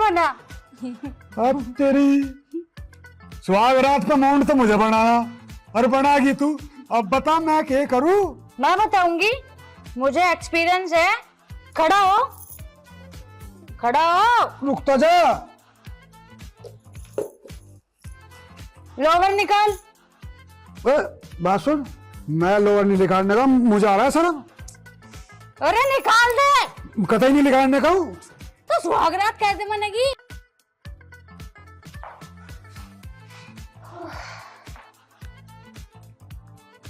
बना। अब तेरी सुहागरात का माउंट तो मुझे बनाना और बनागी तू। अब बता मैं क्या करूं? मैं बताऊंगी, मुझे एक्सपीरियंस है। खड़ा हो, खड़ा हो। रुक तो जा। लोवर निकाल। बात सुन, मैं लोअर नहीं निकालने का, मुझे आ रहा है शर्म। अरे निकाल दे। कतई नहीं निकालने का हूं। तो सुहागरात कैसे बनेगी?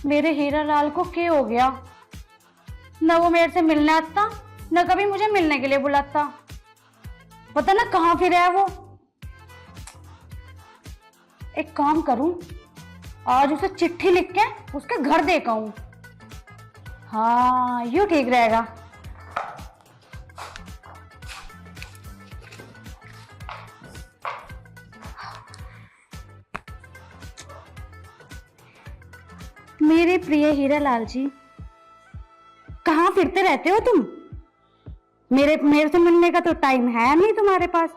मेरे हीरा लाल को क्या हो गया? न वो मेरे से मिलने आता, न कभी मुझे मिलने के लिए बुलाता। पता ना कहाँ फिर है वो। एक काम करूं, आज उसे चिट्ठी लिख के उसके घर दे आऊं। हाँ, यूं ठीक रहेगा। मेरे प्रिय हीरा लाल जी, कहाँ फिरते रहते हो तुम? मेरे से मिलने का तो टाइम है नहीं तुम्हारे पास,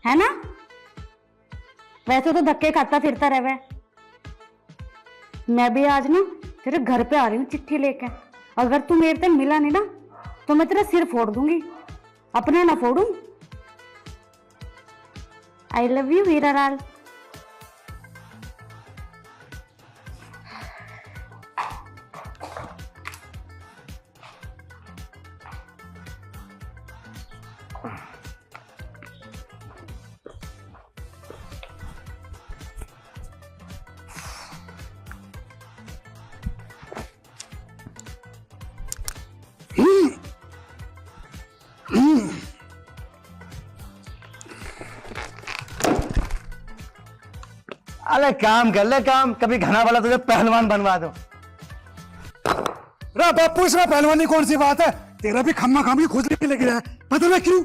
है ना? वैसे तो धक्के खाता फिरता रहे। मैं भी आज ना तेरे घर पे आ रही हूँ चिट्ठी लेके। अगर तू मेरे से मिला नहीं ना तो मैं तेरा सिर फोड़ दूंगी, अपना ना फोड़ूं। I love you Hira Lal. अरे काम कर ले काम, कभी घना वाला तुझे पहलवान बनवा दो। रे बापू, इसमें पहलवानी कौन सी बात है? तेरा भी खम्मा खामी खोजने के लग रहा है, पता नहीं क्यों।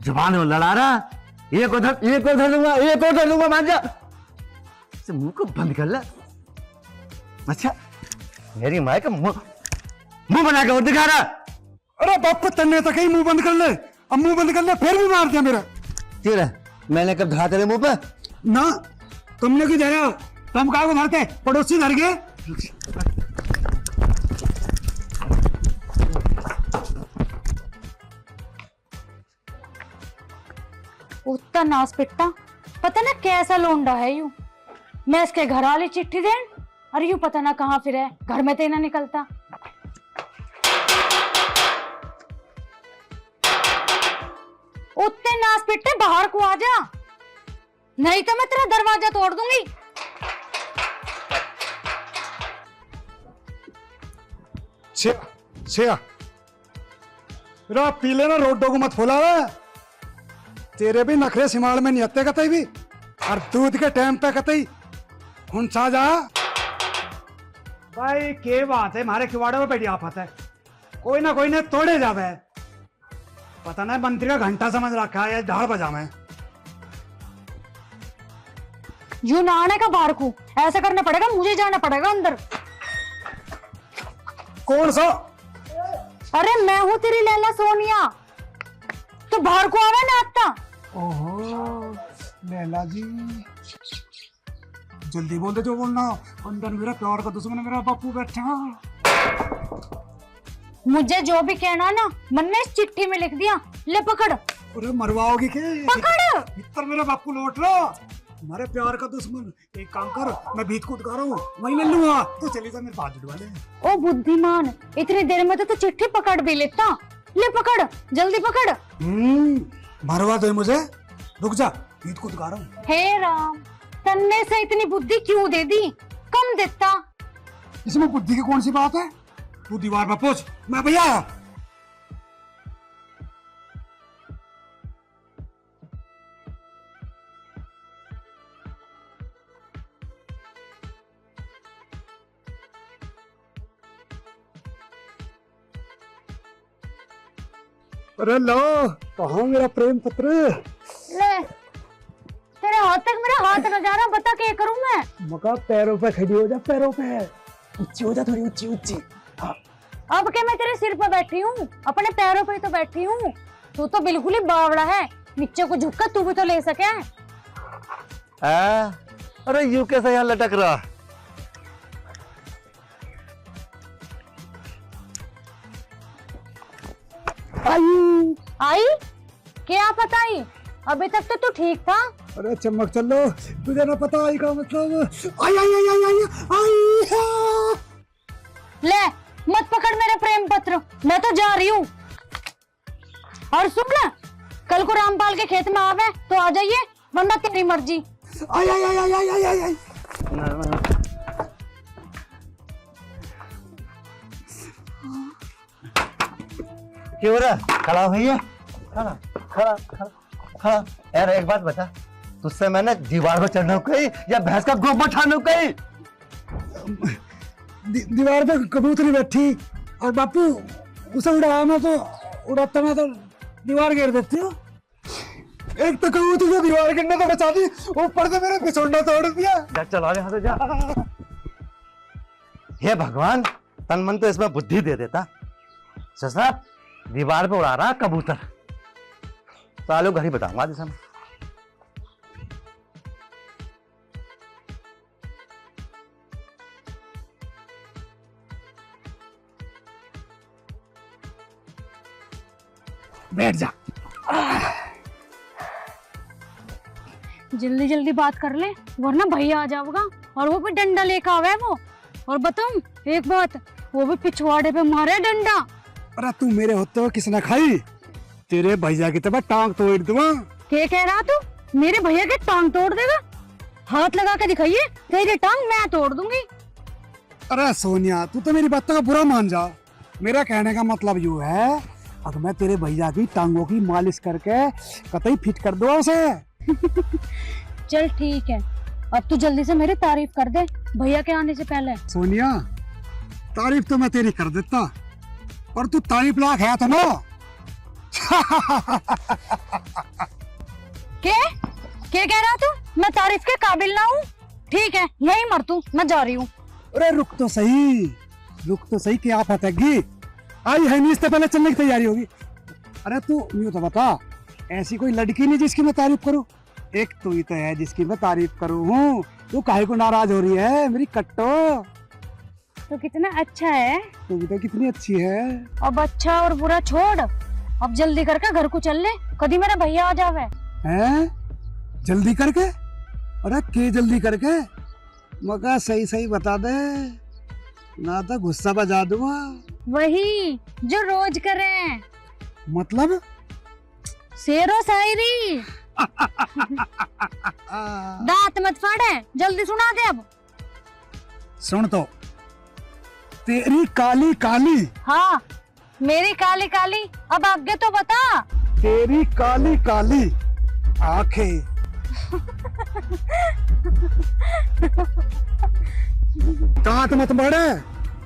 जुबान में लड़ा रहा, एक उधर दूंगा, एक उधर दूंगा, मान जा। इसे मुंह को बंद कर ले। अच्छा, मेरी माँ का मुंह बना के और दिखा रहा। अरे बापू, तन्ने तक ही मुंह बंद कर ले। अब मुंह बंद कर ले, फिर भी मार दिया मेरा। तेरा मैंने कब धरा तेरे मुंह पे? ना, तुमने क्यों धरा? तुम कहा को धरते? पड़ोसी धर गए। उतना नास पिट्टा, पता ना कैसा लोंडा है यूं। मैं इसके घर वाली चिट्ठी दें, अरे यूं पता ना कहाँ फिर है, घर में तो ना निकलता। उतने नास पिट्टे बाहर को आ जा, नहीं तो मैं तेरा दरवाजा तोड़ दूंगी। पी लेना, रोडों को मत फुला रहा। तेरे भी नखरे सिमाड़ में नहीं आते कतई भी, और दूध के टाइम पे कतई हुंसा जा। भाई के बात है, हमारे किवाड़े में बैठी आफत है, कोई ना कोई ने तोड़े जावे। पता नहीं मंत्री का घंटा समझ रखा है या ढाल बजा में। यूं ना आने का बाहर को, ऐसा करना पड़ेगा, मुझे जाना पड़ेगा अंदर। कौन सा? अरे मैं हूँ तेरी लैला सोनिया, तो बाहर को आवे ना आता। ओहो लैला जी, जल्दी बोल दे जो बोलना। अंदर मेरा प्यार का दुश्मन मेरा बापू बैठा। मुझे जो भी कहना ना, मन ने इस चिट्ठी में लिख दिया। ले पकड़। अरे मरवाओगी के? पकड़। इतना मेरा बापू लौट लो, हमारे प्यार का दुश्मन। एक काम कर, मैं भीत कूद रहा हूँ, वहीं ले लूंगा, तो चली जा मेरे पास जुड़वा ले। ओ बुद्धिमान, इतनी देर में तो तू चिट्ठी पकड़ भी लेता। ले पकड़, जल्दी पकड़। मरवा दे मुझे, रुक जा, भीत कूद रहा हूँ। हे राम, तन्ने से इतनी बुद्धि क्यों दे दी? कम देता। इसमें बुद्धि की कौन सी बात है? तू दीवार पर पहुंच, मैं भैया। अरे लो, कहाँ मेरा प्रेम पत्र? ले, तेरे हाथ तक मेरा हाथ न जा रहा, बता क्या करूं मैं? मका पैरों पे खड़ी हो जा, पैरों पे ऊंची हो जा, थोड़ी ऊंची ऊंची। अब क्या मैं तेरे सिर पर बैठी हूँ? अपने पैरों पर ही तो बैठी हूँ। तू तो बिल्कुल ही बावड़ा है, नीचे को झुक कर तू भी तो ले सके। अरे यू कैसे यहाँ लटक रहा? आई क्या पता ही, अभी तक तो तू ठीक था। अरे चमक चलो, तुझे ना पता आई का मतलब। आई आई आई आई आई आई। ले मत पकड़ मेरे प्रेम पत्र, मैं तो जा रही हूँ। और सुन ना, कल को रामपाल के खेत में आवे तो आ जाइए, वरना तेरी मर्जी। आई आई आई आई आई आई आई। क्यों हो रहा? खड़ा हुई है, खड़ा खड़ा खड़ा खड़ा। यार एक बात बता, तुझसे मैंने दीवार पर चढ़ना कही या भैंस का गोबर उठाना कही? दीवार पे कबूतरी बैठी और बापू उसे उड़ाया, मैं तो उड़ाता मैं तो दीवार गिर देती हूँ। एक तो कबूतरी को दीवार गिरने तो बचा दी, ऊपर से मेरा पिछोड़ना तोड़ दिया। जा चला यहाँ से जा। हे भगवान, तन मन तो इसमें बुद्धि दे देता। ससुरा दीवार पे उड़ा रहा कबूतर। सालों घर ही बताऊंगा दिशा में। बैठ जा। जल्दी जल्दी बात कर ले, वरना भैया आ जाएगा और वो भी डंडा लेकर आवे वो। और बताऊं एक बात, वो भी पिछवाड़े पे मारे डंडा। अरे तू मेरे होते हुए किसने खाई? तेरे भैया की तरह टांग तोड़ दूंगा। क्या कह रहा तू? मेरे भैया के टांग तोड़ देगा? हाथ लगा के दिखाइए, तेरी टांग मैं तोड़ दूंगी। अरे सोनिया, तू तो मेरी बातों का बुरा मान जा। मेरा कहने का मतलब यूँ है, अब मैं तेरे भैया की टांगों की मालिश करके कतई फिट कर दूंगा उसे। चल ठीक है, अब तू जल्दी से मेरी तारीफ कर दे भैया के आने से पहले। सोनिया, तारीफ तो मैं तेरी कर देता, पर तू तारीफ लायक है तो ना। क्या कह रहा तू? मैं तारीफ के काबिल ना हूँ? ठीक है, यही मर तू, मैं जा रही हूँ। अरे रुक तो सही, क्या फतेगी? आई है नहीं, इससे पहले चलने की तैयारी होगी। अरे तू यूँ तो बता, ऐसी कोई लड़की नहीं जिसकी मैं तारीफ करूँ? एक तू ही तो है जिसकी मैं तारीफ करूँ हूँ। तू काहे को नाराज हो रही है मेरी कट्टो? तो कितना अच्छा है। तू भी तो कितनी अच्छी है। अब अच्छा और बुरा छोड़, अब जल्दी करके घर को चल ले, कभी मेरा भैया आ जावे। हैं? जल्दी करके? अरे के जल्दी करके? मगा सही बता दे, ना तो गुस्सा बजा दूंगा। वही जो रोज करें, मतलब? शेरो शायरी। दांत मत फाड़े, जल्दी सुना दे अब। सुन तो, तेरी काली काली। हाँ, मेरी काली काली, अब आगे तो बता। तेरी काली काली आंखें। दांत मत मारे,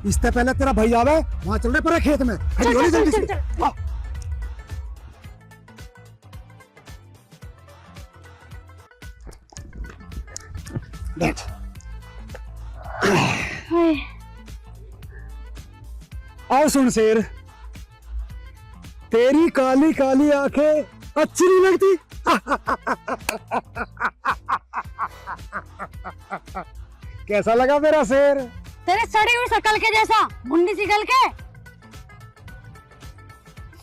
इससे पहले तेरा भैया आवे, वहाँ चलने पड़े खेत में। चल, जल्दी चल, से। चल, हाँ। बैठ। हाय, और सुन शेर, तेरी काली काली आंखें अच्छी नहीं लगती? कैसा लगा मेरा शेर? तेरे सड़ी हुई शकल के जैसा, मुंडी सी गल के।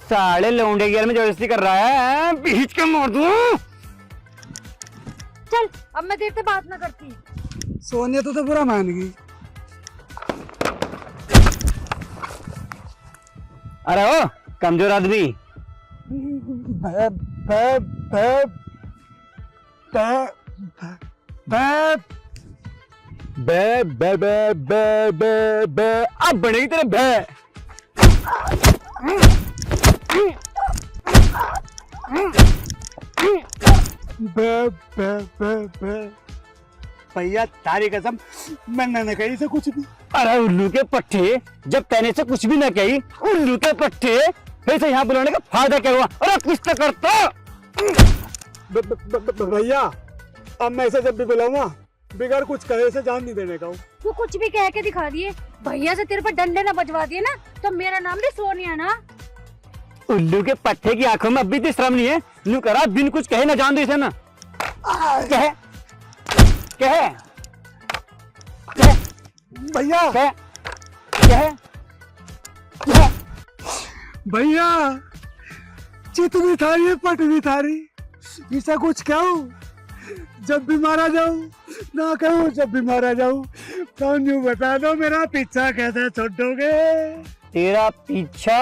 साले लौंडे गियर में जबरदस्ती कर रहा है, बीच के मार दूं। चल, अब मैं तेरे से बात ना करती। सोनिया तो बुरा मान गई। अरे ओ कमजोर आदमी, बे, बे, बे, बे, बे, बे बे बे बे बे बे, अब बनेगी तेरे बे। बे, बे, बे, बे। भैया तारी कसम, मैंने न कही से कुछ भी। अरे उल्लू के पट्टे, जब तैने से कुछ भी न कही, उल्लू के पट्टे, फिर से यहाँ बुलाने का फायदा क्या हुआ? अरे कुछ तो करता। भैया, अब मैं इसे जब भी बुलाऊंगा, बिगड़ कुछ कहे से जान नहीं देने का हूँ। तू कुछ भी कह के दिखा दिए, भैया से तेरे पर डंडे ना बजवा दिए ना, तो मेरा नाम भी सोनिया ना। उल्लू के पट्टे की आंखों में अभी भी शर्म नहीं है। नू करा बिन कुछ कहे ना जान दे इसे ना। कहे कहे कहे भैया कहे कहे कहे। भैया चित भी थारी पट भी थारी, ऐसा कुछ कहूँ जब भी मारा जाऊं ना कहूँ जब भी मारा जाऊं। कौन यूं बता दो मेरा पीछा कैसे छोड़ोगे? तेरा पीछा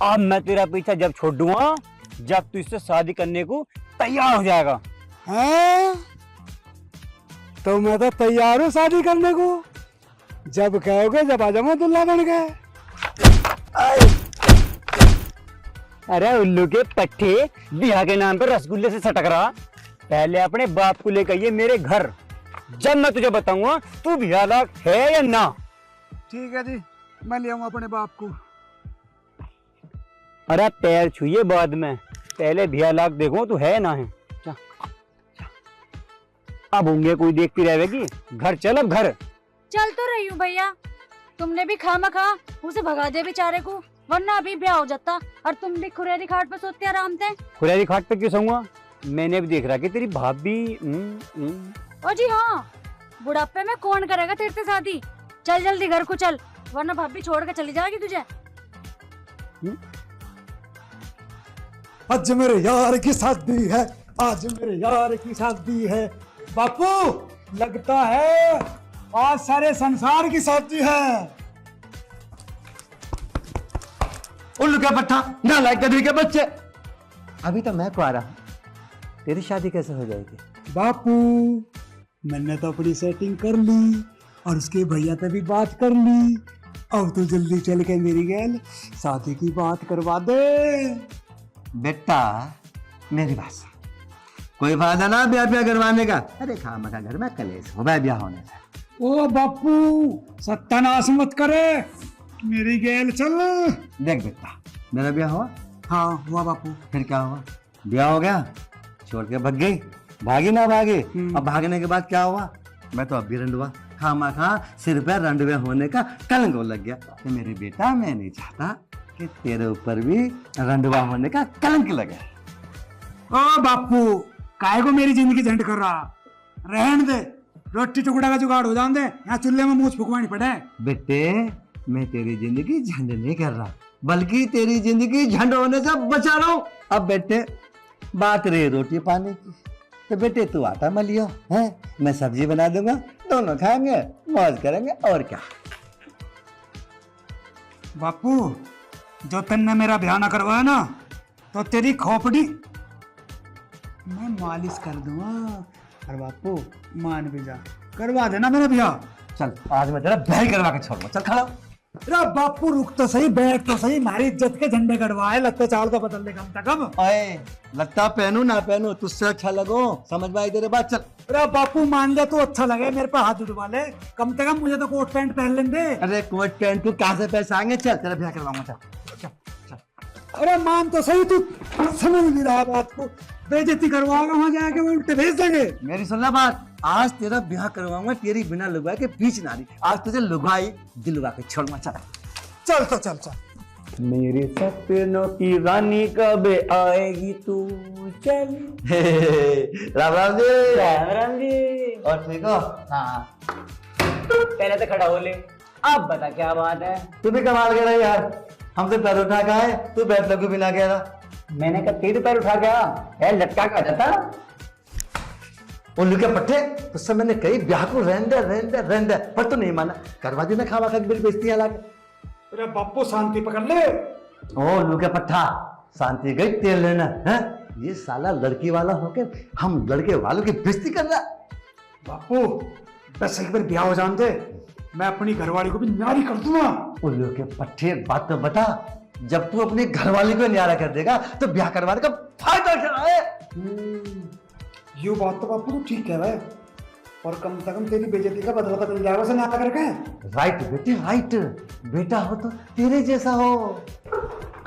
अब मैं तेरा पीछा जब छोड़ दूंगा जब तू इससे शादी करने को तैयार हो जाएगा। हैं? तो मैं तो तैयार हूँ शादी करने को, जब कहोगे जब आ जाऊंगा दुल्हा बन गए। अरे उल्लू के पट्टे, बिहार के नाम पर रसगुल्ले से सटक रहा। पहले अपने बाप को लेकर ये मेरे घर, जब मैं तुझे बताऊंगा तू बिहार लायक है या ना। ठीक है जी, मैं ले आऊंगा अपने बाप को। अरे पैर छुइए बाद में, पहले बिहार लायक देखो तू है ना है। जा, जा। अब होंगे कोई देखती रहेगी। घर चल अब घर। चल तो रही हूँ भैया, तुमने भी खामखा उसे भगा दे बेचारे को, वरना अभी ब्याह हो जाता और तुम भी खुरेरी खाट पे सोते आराम से। खुरेरी खाट पे क्यों सोऊंगा? मैंने भी देख रहा कि तेरी भाभी। ओ जी हाँ, बुढ़ापे में कौन करेगा तेरे से शादी। चल जल्दी घर को चल, वरना भाभी छोड़ के चली जाएगी तुझे। आज मेरे यार की शादी है, आज मेरे यार की शादी है। बापू लगता है आज सारे संसार की शादी है। उल्लू का पट्टा, नालायक गधे के बच्चे। अभी तो मैं कुआरा हूं, तेरी शादी कैसे हो जाएगी? बापू मैंने तो अपनी सेटिंग कर ली और उसके भैया से भी बात कर ली। अब तो जल्दी चल के मेरी गैल शादी की बात करवा दे। बेटा मेरी बात सुन, कोई फायदा ना ब्याह करवाने का। अरे खामखा घर में कलेश हो ब्याह होने से। ओ बापू सत्यानाश मत करे, मेरी गैल चल। देख बेटा, मेरा ब्याह हुआ? हाँ हुआ बापू। फिर क्या हुआ? ब्याह हो गया, छोड़ के भाग गई, भागी ना भागी। अब भागने के बाद क्या हुआ? मैं तो अब भी रंडुआ, खामखा सिर पे रंडुए होने का कलंक लग गया। तो मेरे बेटा मैं नहीं चाहता कि तेरे ऊपर भी रंडुआ होने का कलंक लगे। ओ बापू काहे को मेरी जिंदगी झंड कर रहा, रहन दे। रोटी टुकड़ा का जुगाड़ हो जान दे, यहाँ चूल्हे में मूछ फुकवानी पड़े। बेटे मैं तेरी जिंदगी झंड नहीं कर रहा, बल्कि तेरी जिंदगी झंड होने से बचा रहा हूं। अब बेटे बात रही रोटी पानी की, तो बेटे तू आटा मलियो है, मैं सब्जी बना दूंगा, दोनों खाएंगे मौज करेंगे और क्या। बापू जो तुमने मेरा ब्याह ना करवाया ना, तो तेरी खोपड़ी मैं मालिश कर दूंगा। और बापू मान भी जा, करवा देना मेरा ब्याह। चल आज मैं तेरा ब्याह ही करवा के छोड़ूंगा, चल खड़ा हो। अरे बापू रुक तो सही, बैठ तो सही, हमारी इज्जत के झंडे गड़वाए, लगते चावल तो बदल दे कम से कम। ओए लगता पहनू ना पहनू तुझसे अच्छा लगो, समझ में आई तेरे बात। चल अरे बापू मान जा, तू अच्छा लगे, मेरे पे हाथ उठवा ले, कम से कम मुझे तो कोट पैंट पहन लेने दे। अरे कोट पैंट तू कहाँ से पैसे आएंगे? चल तेरा ब्याह करवाऊंगा, चल चल चल। अरे मान तो सही, तू समझ नहीं रहा बात को, बेइज्जती करवाओगे वहां जाके, वो उल्टे भेज देंगे। मेरी सुनना बात, आज तेरा ब्याह करवाऊंगा तेरी बिना लुगाई के बीच नारी। आज तुझे लुगाई दिलवा के छोड़ूंगा। चल चल तो चल चल। मेरे सपनों की रानी कब आएगी तू, चल। राम राम जी। राम राम जी। और ठीक हो? हाँ पहले तो खड़ा हो ले, अब बता क्या बात है। तू भी कमाल कर रहा है यार, हमसे पैर उठा के आए, तू बैठ लगू बिना कह रहा। मैंने कहा तेरे पैर उठा गया है, लटका का जाता। उल्लू के पट्टे, उससे मैंने कही ब्याह को रहने दे, पर तू नहीं माना। करवा देना खामखा मेरी बेइज्जती ला के। अरे बापू शांति पकड़ ले। ओ उल्लू के पट्टा, शांति गई तेल लेना है। ये साला लड़की वाला होके हम लड़के वालों की बेइज्जती कर रहा। बापू बस एक बार ब्याह हो जान दे, मैं अपनी घरवाली को भी न्यारी कर दूंगा। उल्लू के पट्टे एक बात तो बता, जब तू अपनी घरवाली को न्यारा कर देगा तो ब्याह करवाने का फायदा क्या है? ये बात तो बापू तू ठीक कह रहा है, और कम से कम तेरी बेइज्जती का बदला तो मिल जाएगा उसे न्यारा करके। राइट बेटे राइट, बेटा हो तो तेरे जैसा हो।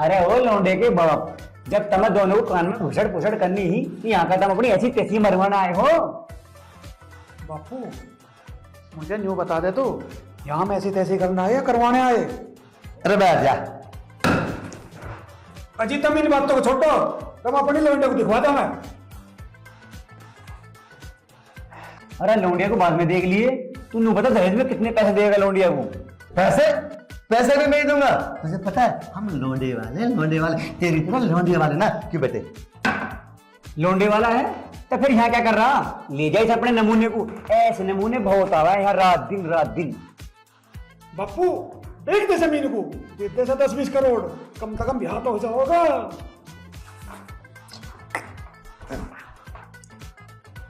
अरे ओ लौंडे के बाप, जब तुम दोनों को कान में घुसड़ पुसड़ करनी ही, यहाँ का तुम अपनी ऐसी तैसी मरवाना आए हो। बापू मुझे न्यू बता दे, तू यहाँ में ऐसी तैसी करना है या करवाने आए? अरे बैठ जा। अजी तुम इन बातों को छोड़ो, तुम अपनी लौंडे को दिखवा दो। मैं अरे लौंडिया को बाद में देख लिए, तू पता दहेज में कितने पैसे देगा लौंडिया को? पैसे पैसे भी मैं दूंगा। तुझे पता है हम लोंडे वाले तेरी तरह लोंडे वाले ना क्यों बेटे? लौंडे वाला है तो फिर यहाँ क्या कर रहा? ले जाए अपने नमूने को, ऐसे नमूने बहुत आ रहा है यहाँ रात दिन। बापू देख दे जमीन को, देते से 10-20 करोड़ कम से कम ब्याह तो हो जाओगा।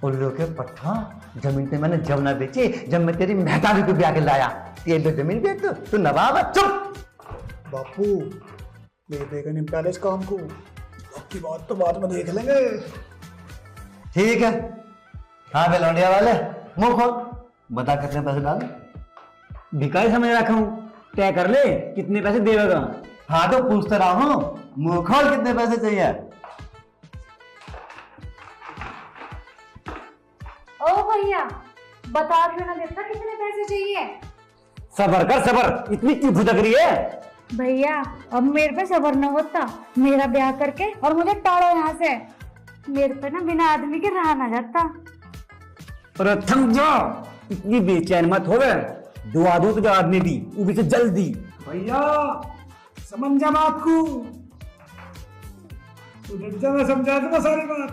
उल्लू के पट्टा, जमीन पे मैंने जब ना बेची जब मैं तेरी मेहताबी को ब्याह के लाया। ये लो जमीन बेच दो, तू नवाब है, चुप। बापू ले देगा निपटा ले इस काम को, आपकी बात तो बाद में देख लेंगे। ठीक है। हाँ बे लौंडिया वाले, मुंह खोल, बता कितने पैसे डाल। भिखारी समझ रखा हूँ, तय कर ले कितने पैसे देगा। हाँ तो पूछते रहा हूँ, मुंह खोल कितने पैसे चाहिए। ओ भैया बता क्यों ना देता कितने पैसे चाहिए? सबर कर सबर, इतनी क्यों भुदक रही है? भैया अब मेरे पे सबर न होता, मेरा ब्याह करके और मुझे टाड़ो यहाँ से। मेरे पे ना बिना आदमी के रहा ना जाता। अरे थम जा, इतनी बेचैन मत हो गए। दुआ दो तुझे आदमी दी, वो भी से जल्दी। भैया समझ जा बात को, तू डर जा, मैं समझा दूंगा सारी बात।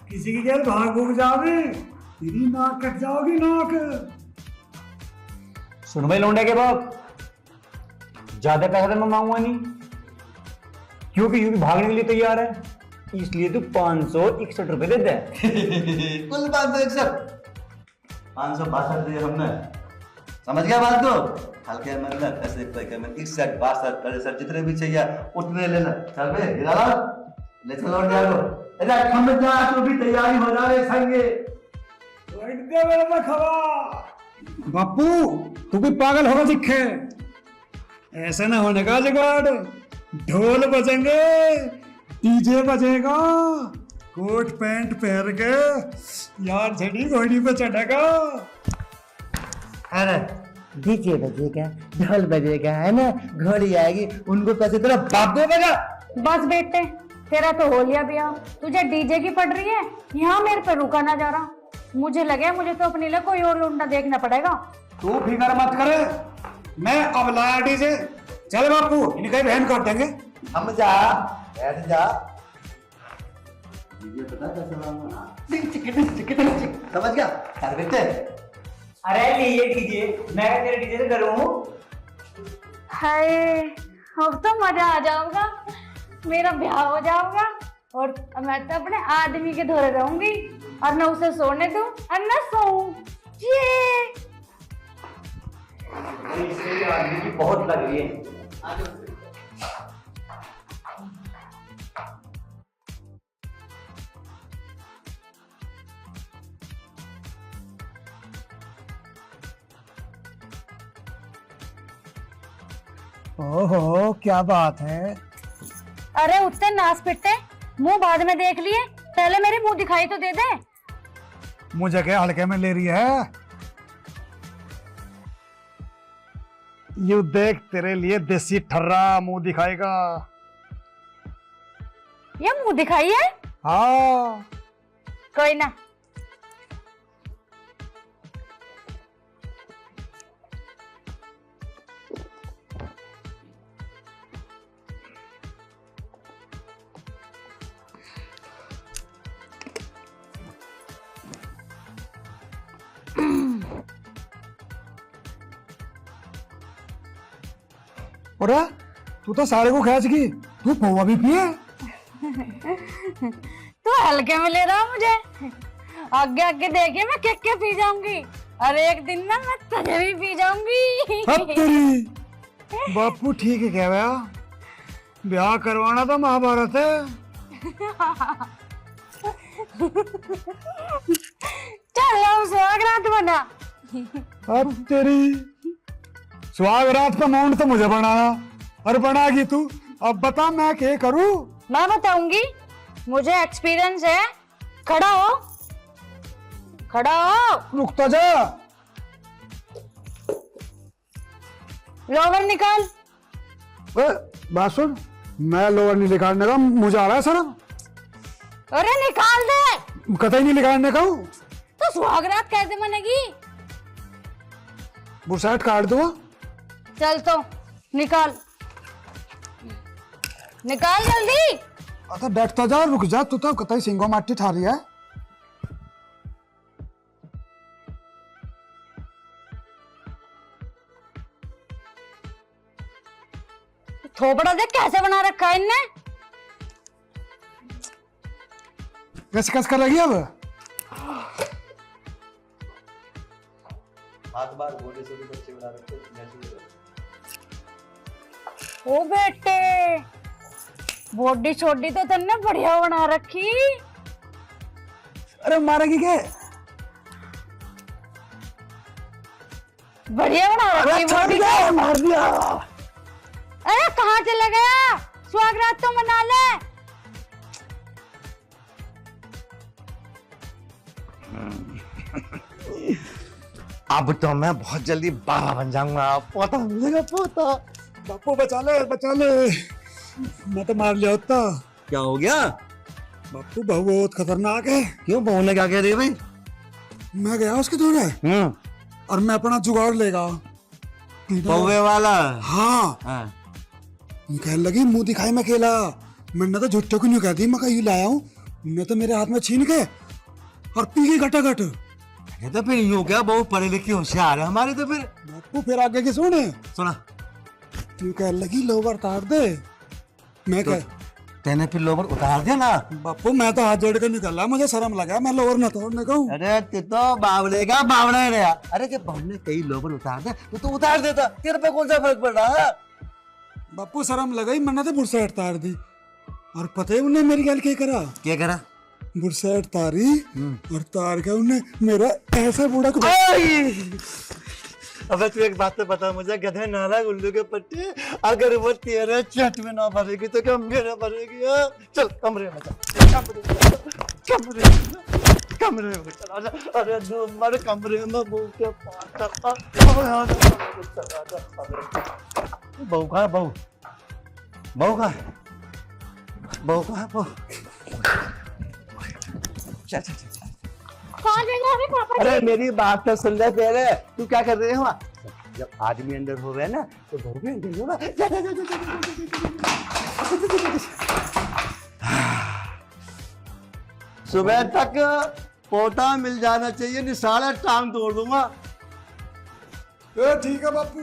किसी की गैर भाग भूग जाओगे, तेरी नाक कट जाओगी नाक। सुन भाई लौंडे के बाप, ज्यादा पैसा तो मैं मांगूंगा नहीं, क्योंकि भागने के लिए तैयार है, इसलिए तू 561 रुपए दे दे। कुल 561 दिए हमने, समझ गया बात को? हल्के मतलब ऐसे में 61 62 63 जितने भी चाहिए उतने ले ले। चल बे गिरा ले, चलो लौंडिया को, अरे हम जा तू भी तैयारी हो जावे संगे। बैठ दे मेरा खवा। बापू तू भी पागल होगा दिखे, ऐसा ना होने का जुगाड़। ढोल बजेंगे, डीजे बजेगा, कोट पैंट पहन के यार झड़ी घोड़ी पे चढ़ेगा। अरे डीजे बजेगा, ढोल बजेगा, है ना, घोड़ी आएगी, उनको पैसे तेरा बाप देगा। बस बेटे तेरा तो हो लिया ब्याह, तुझे डीजे की पड़ रही है, यहाँ मेरे पे रुका ना जा रहा। मुझे लगे मुझे तो अपने लिए कोई और लुंडा देखना पड़ेगा। तू फिक्र मत करे, मैं अब लाया डीजे। चल बापू इनका बहन कर देंगे। हम जा बैठ जा, ये पता कैसे लाऊंगा, समझ गया कर बेटे। अरे लिए डीजे, मैं तेरे डीजे से करूँ। हाय अब तो मजा आ जाऊंगा, मेरा ब्याह हो जाऊंगा और मैं तो अपने आदमी के धोरे रहूंगी और न उसे सोने दूं और न सोऊं। ये इससे आदमी की बहुत लग रही है। ओहो क्या बात है। अरे उठते नाच पिटते, मुंह बाद में देख लिए, पहले मेरे मुंह दिखाई तो दे दे। मुझे क्या हल्के में ले रही है? यू देख तेरे लिए देसी ठर्रा मुंह दिखाएगा। ये मुंह दिखाई है? हाँ कोई ना। अरे तू तो सारे को खेच गई, तू पौवा भी पिए। तू हल्के में ले रहा मुझे, आगे आगे देखिए मैं क्या पी जाऊंगी और एक दिन ना मैं तुझे भी पी जाऊंगी। अब तेरी बापू ठीक है कह रहा, ब्याह करवाना तो महाभारत है। चल हम सुहाग रात बना। अब तेरी सुहाग रात का माउंट तो मुझे बनाया और बनागी तू। अब बता मैं क्या करूं? मैं बताऊंगी, मुझे एक्सपीरियंस है। खड़ा हो, खड़ा हो। रुकता जा। लोवर निकाल। बात सुन, मैं लोअर नहीं निकालने का, मुझे आ रहा है शर्म। अरे निकाल दे। कतई नहीं निकालने का हूँ। तो सुहागरात कैसे बनेगी? बुरसाट काट दो। चल तो निकाल, निकाल जल्दी। अरे बैठता जा, रुक जा, तू तो कतई सिंगो माटी ठा रही है। थोपड़ा देख कैसे बना रखा है इनने। कस कस कर लगी अब। हाथ बार घोड़े से भी बच्चे बना रखते ओ बेटे, बॉडी छोटी तो तन्ने बढ़िया बना रखी। अरे मारेगी क्या? बढ़िया बना रखी बॉडी। मार दिया। अरे कहाँ चला गया? स्वागरात तो मना ले। अब तो मैं बहुत जल्दी बाबा बन जाऊंगा, पोता मिलेगा पोता। बापू बचा ले, बचा ले। मैं तो मार लिया होता। क्या हो गया? बापू बहू बहुत खतरनाक है। क्यों बहू ने क्या कह दी भाई? मैं गया उसके थोड़े और मैं अपना जुगाड़ लेगा। बउए वाला? हाँ। हाँ। कहने लगी मुंह दिखाई मैं खेला। मैंने तो झुट्टे को नहीं कहती, मैं कहीं लाया हूँ। मैं तो मेरे हाथ में छीन के और पी गई घटाघट। ये तो फिर यूं क्या, बहू पढ़ी लिखी होशियार है हमारी तो फिर। बापू फिर आगे की सुने। सुना। तू कहने लगी लोवर तार दे। मैं तो कह तेने फिर लोवर उतार दिया ना? बापू मैं तो हाथ जोड़ कर निकला, मुझे शर्म लगा, मैं लोवर न तोड़ने कहूँ। अरे तू तो बावले का बावड़ा रहा। अरे जब बहू ने कई लोवर उतार दे तो उतार देता, तेरे पे कौन सा फर्क पड़ रहा है? बापू शर्म लगाई, मैंने तो बुरसेट तार दी। और पता है उन्हें मेरी गल क्या करा? क्या करा? बुरसेट तारी और तार के उन्हें मेरा ऐसा बूढ़ा को। अबे तू एक बात तो बता मुझे, गधे नाला उल्लू के पट्टे, अगर वो तेरे चट में ना भरेगी तो क्या मेरे भरेगी? हाँ? चल कमरे में चल, कमरे में चल आजा। अरे जो मर कमरे में बहू के पास। बहू कहाँ? बहू बहू कहाँ? बहू कहाँ? बहू चल चल चल। कहाँ जाएगा अभी पापा? अरे मेरी बात तो सुन ले पहले, तू क्या कर रहे हो? जब आदमी अंदर हो गए ना तो बहू भी अंदर होगा। जा जा जा जा सुबह तक पोता मिल जाना चाहिए, नहीं सारा टांग तोड़ दूंगा। ठीक है बापू।